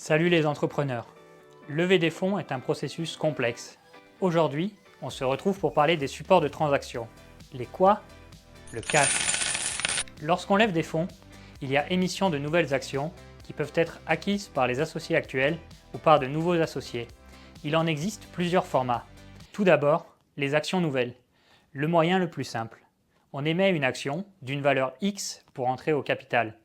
Salut les entrepreneurs! Lever des fonds est un processus complexe. Aujourd'hui, on se retrouve pour parler des supports de transaction. Les quoi? Le cash. Lorsqu'on lève des fonds, il y a émission de nouvelles actions qui peuvent être acquises par les associés actuels ou par de nouveaux associés. Il en existe plusieurs formats. Tout d'abord, les actions nouvelles. Le moyen le plus simple. On émet une action d'une valeur X pour entrer au capital.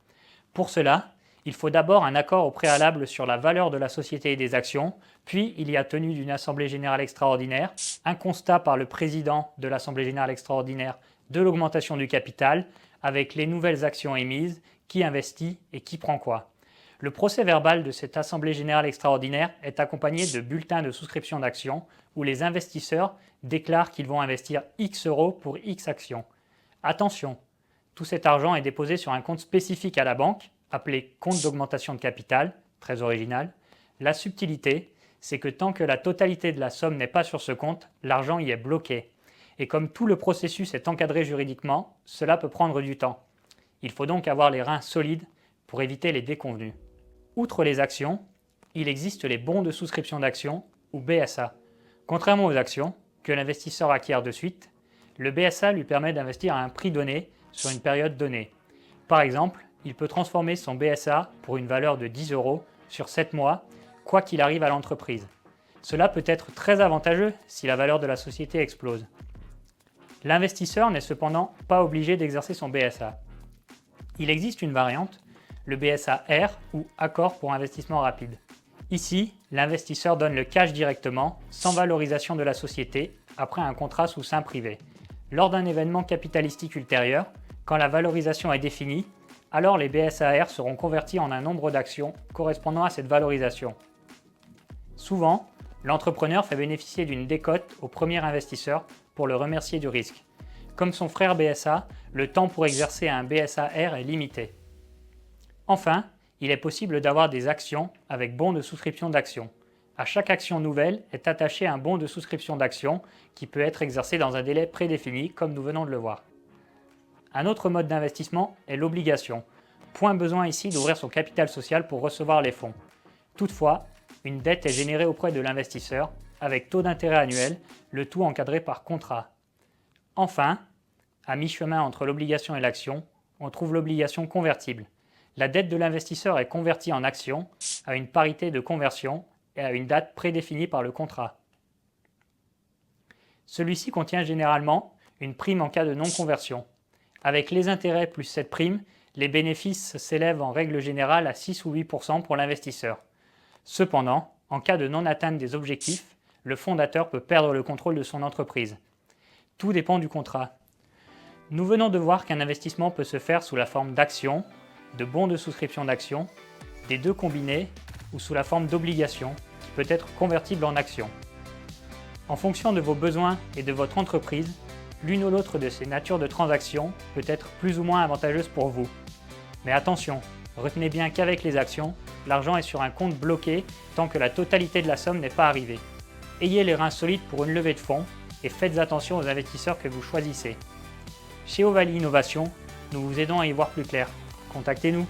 Pour cela, il faut d'abord un accord au préalable sur la valeur de la société et des actions, puis il y a tenue d'une assemblée générale extraordinaire, un constat par le président de l'assemblée générale extraordinaire de l'augmentation du capital, avec les nouvelles actions émises, qui investit et qui prend quoi. Le procès-verbal de cette assemblée générale extraordinaire est accompagné de bulletins de souscription d'actions où les investisseurs déclarent qu'ils vont investir X euros pour X actions. Attention, tout cet argent est déposé sur un compte spécifique à la banque, appelé compte d'augmentation de capital, très original. La subtilité, c'est que tant que la totalité de la somme n'est pas sur ce compte, l'argent y est bloqué. Et comme tout le processus est encadré juridiquement, cela peut prendre du temps. Il faut donc avoir les reins solides pour éviter les déconvenues. Outre les actions, il existe les bons de souscription d'actions, ou BSA. Contrairement aux actions, que l'investisseur acquiert de suite, le BSA lui permet d'investir à un prix donné sur une période donnée. Par exemple, il peut transformer son BSA pour une valeur de 10 euros sur 7 mois, quoi qu'il arrive à l'entreprise. Cela peut être très avantageux si la valeur de la société explose. L'investisseur n'est cependant pas obligé d'exercer son BSA. Il existe une variante, le BSA R ou accord pour investissement rapide. Ici, l'investisseur donne le cash directement, sans valorisation de la société, après un contrat sous seing privé. Lors d'un événement capitalistique ultérieur, quand la valorisation est définie, alors les BSAR seront convertis en un nombre d'actions correspondant à cette valorisation. Souvent, l'entrepreneur fait bénéficier d'une décote au premier investisseur pour le remercier du risque. Comme son frère BSA, le temps pour exercer un BSAR est limité. Enfin, il est possible d'avoir des actions avec bons de souscription d'actions. À chaque action nouvelle est attaché un bon de souscription d'actions qui peut être exercé dans un délai prédéfini, comme nous venons de le voir. Un autre mode d'investissement est l'obligation. Point besoin ici d'ouvrir son capital social pour recevoir les fonds. Toutefois, une dette est générée auprès de l'investisseur avec taux d'intérêt annuel, le tout encadré par contrat. Enfin, à mi-chemin entre l'obligation et l'action, on trouve l'obligation convertible. La dette de l'investisseur est convertie en action à une parité de conversion et à une date prédéfinie par le contrat. Celui-ci contient généralement une prime en cas de non-conversion. Avec les intérêts plus cette prime, les bénéfices s'élèvent en règle générale à 6 ou 8% pour l'investisseur. Cependant, en cas de non-atteinte des objectifs, le fondateur peut perdre le contrôle de son entreprise. Tout dépend du contrat. Nous venons de voir qu'un investissement peut se faire sous la forme d'actions, de bons de souscription d'actions, des deux combinés ou sous la forme d'obligations qui peut être convertible en actions. En fonction de vos besoins et de votre entreprise, l'une ou l'autre de ces natures de transactions peut être plus ou moins avantageuse pour vous. Mais attention, retenez bien qu'avec les actions, l'argent est sur un compte bloqué tant que la totalité de la somme n'est pas arrivée. Ayez les reins solides pour une levée de fonds et faites attention aux investisseurs que vous choisissez. Chez Ovalie Innovation, nous vous aidons à y voir plus clair. Contactez-nous.